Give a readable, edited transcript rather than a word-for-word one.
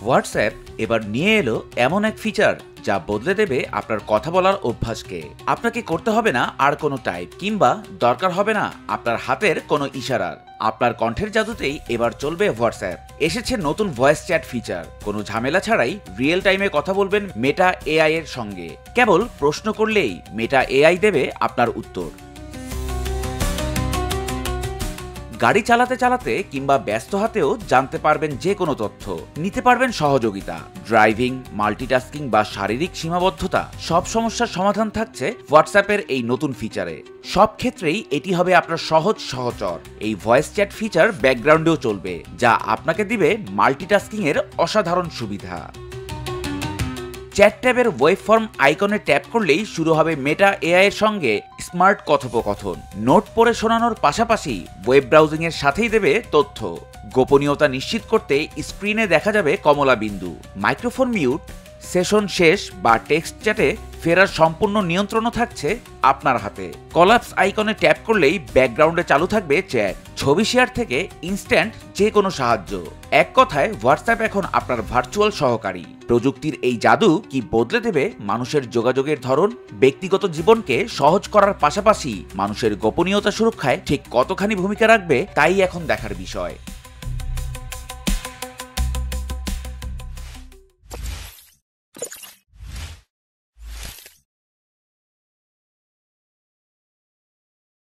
WhatsApp এবার নিয়ে এলো এমন এক ফিচার যা বদলে দেবে আপনার কথা বলার অভ্যাসকে। আপনাকে করতে হবে না আর কোনো টাইপ, কিংবা দরকার হবে না আপনার হাতের কোনো ইশারার। আপনার কণ্ঠের জাদুতেই এবার চলবে হোয়াটসঅ্যাপ। এসেছে নতুন ভয়েস চ্যাট ফিচার। কোনো ঝামেলা ছাড়াই রিয়েল টাইমে কথা বলবেন মেটা এআই এর সঙ্গে। কেবল প্রশ্ন করলেই মেটা এআই দেবে আপনার উত্তর। গাড়ি চালাতে চালাতে কিংবা ব্যস্ত হাতেও জানতে পারবেন যে কোনো তথ্য, নিতে পারবেন সহযোগিতা। ড্রাইভিং, মাল্টিটাস্কিং বা শারীরিক সীমাবদ্ধতা, সব সমস্যার সমাধান থাকছে হোয়াটসঅ্যাপের এই নতুন ফিচারে। সব ক্ষেত্রেই এটি হবে আপনার সহজ সহচর। এই ভয়েস চ্যাট ফিচার ব্যাকগ্রাউন্ডেও চলবে, যা আপনাকে দিবে মাল্টিটাস্কিং এর অসাধারণ সুবিধা। চ্যাট ট্যাবের ওয়েব ফর্ম আইকনে ট্যাপ করলেই শুরু হবে মেটা এআই এর সঙ্গে স্মার্ট কথোপকথন। নোট পড়ে শোনানোর পাশাপাশি ওয়েব ব্রাউজিং এর সাথেই দেবে তথ্য। গোপনীয়তা নিশ্চিত করতে স্ক্রিনে দেখা যাবে কমলা বিন্দু। মাইক্রোফোন মিউট, সেশন শেষ বা টেক্সট চ্যাটে ফেরার সম্পূর্ণ নিয়ন্ত্রণও থাকছে আপনার হাতে। কলাপস আইকনে ট্যাপ করলেই ব্যাকগ্রাউন্ডে চালু থাকবে চ্যাট। ছবি শেয়ার থেকে ইনস্ট্যান্ট যে কোনো সাহায্য। এক কথায় হোয়াটসঅ্যাপ এখন আপনার ভার্চুয়াল সহকারী। প্রযুক্তির এই জাদু কি বদলে দেবে মানুষের যোগাযোগের ধরন? ব্যক্তিগত জীবনকে সহজ করার পাশাপাশি মানুষের গোপনীয়তা সুরক্ষায় ঠিক কতখানি ভূমিকা রাখবে, তাই এখন দেখার বিষয়।